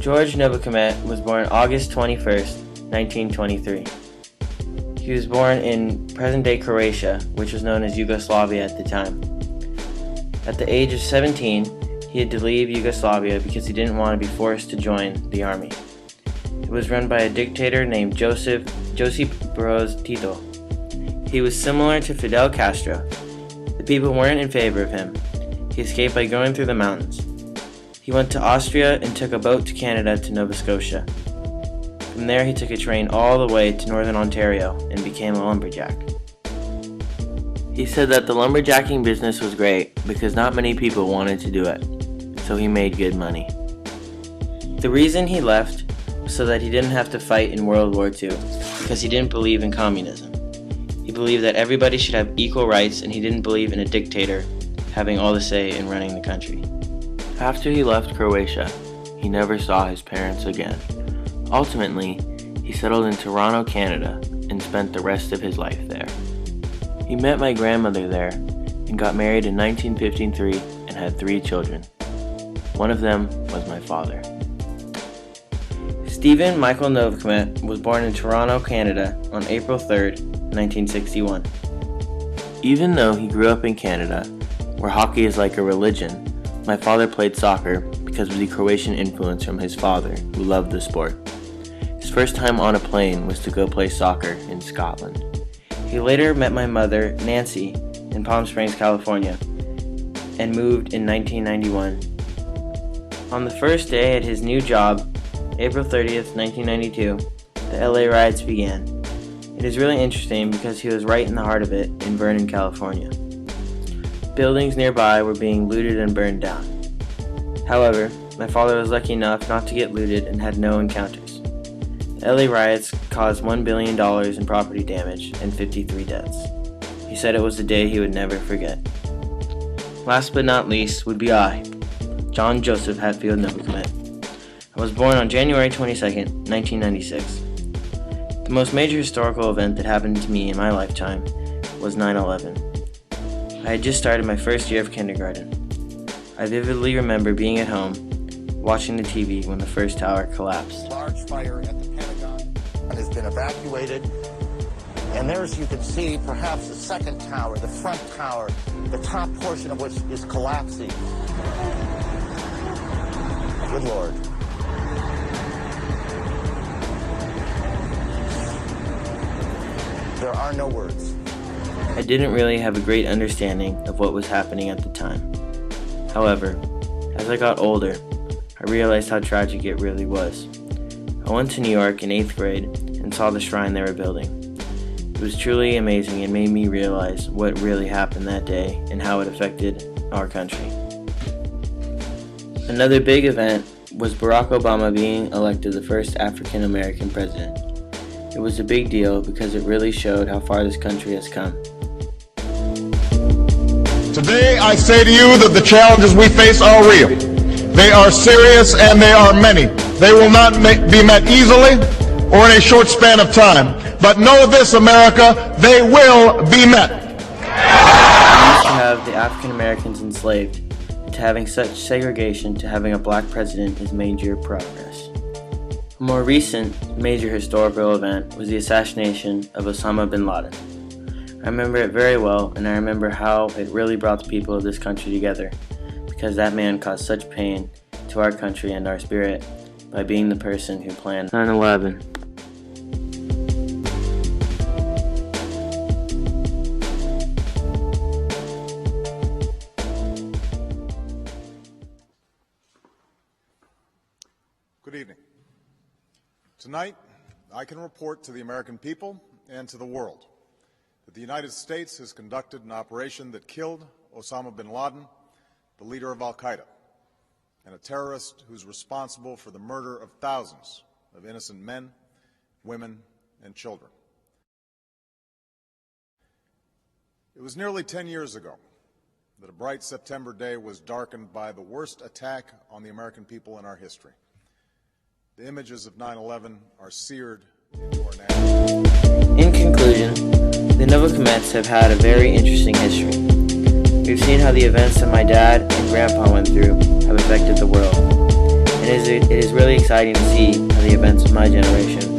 George Novakomet was born August 21st, 1923. He was born in present-day Croatia, which was known as Yugoslavia at the time. At the age of 17, he had to leave Yugoslavia because he didn't want to be forced to join the army. It was run by a dictator named Josip Broz Tito. He was similar to Fidel Castro. The people weren't in favor of him. He escaped by going through the mountains. He went to Austria and took a boat to Canada to Nova Scotia. From there he took a train all the way to northern Ontario and became a lumberjack. He said that the lumberjacking business was great because not many people wanted to do it, so he made good money. The reason he left was so that he didn't have to fight in World War II because he didn't believe in communism. He believed that everybody should have equal rights, and he didn't believe in a dictator having all the say in running the country. After he left Croatia, he never saw his parents again. Ultimately, he settled in Toronto, Canada, and spent the rest of his life there. He met my grandmother there and got married in 1953 and had 3 children. One of them was my father. Stephen Michael Novakomet was born in Toronto, Canada on April 3rd, 1961. Even though he grew up in Canada, where hockey is like a religion, my father played soccer because of the Croatian influence from his father, who loved the sport. His first time on a plane was to go play soccer in Scotland. He later met my mother, Nancy, in Palm Springs, California, and moved in 1991. On the first day at his new job, April 30th, 1992, the LA riots began. It is really interesting because he was right in the heart of it in Vernon, California. Buildings nearby were being looted and burned down. However, my father was lucky enough not to get looted and had no encounters. The LA riots caused $1 billion in property damage and 53 deaths. He said it was a day he would never forget. Last but not least would be I, John Joseph Hatfield Novakomet. I was born on January 22nd, 1996. The most major historical event that happened to me in my lifetime was 9/11. I had just started my first year of kindergarten. I vividly remember being at home, watching the TV when the first tower collapsed. Large fire at the Pentagon has been evacuated, and there, as you can see, perhaps the second tower, the front tower, the top portion of which is collapsing. Good Lord. There are no words. I didn't really have a great understanding of what was happening at the time. However, as I got older, I realized how tragic it really was. I went to New York in 8th grade and saw the shrine they were building. It was truly amazing and made me realize what really happened that day and how it affected our country. Another big event was Barack Obama being elected the first African American president. It was a big deal because it really showed how far this country has come. Today, I say to you that the challenges we face are real. They are serious and they are many. They will not be met easily or in a short span of time. But know this, America, they will be met. We used to have the African Americans enslaved, and to having such segregation to having a black president is major progress. A more recent major historical event was the assassination of Osama bin Laden. I remember it very well, and I remember how it really brought the people of this country together, because that man caused such pain to our country and our spirit by being the person who planned 9/11. Good evening. Tonight, I can report to the American people and to the world that the United States has conducted an operation that killed Osama bin Laden, the leader of al-Qaeda, and a terrorist who's responsible for the murder of thousands of innocent men, women, and children. It was nearly 10 years ago that a bright September day was darkened by the worst attack on the American people in our history. The images of 9/11 are seared into our national. In conclusion, the Novakomets have had a very interesting history. We've seen how the events that my dad and grandpa went through have affected the world, and it it is really exciting to see how the events of my generation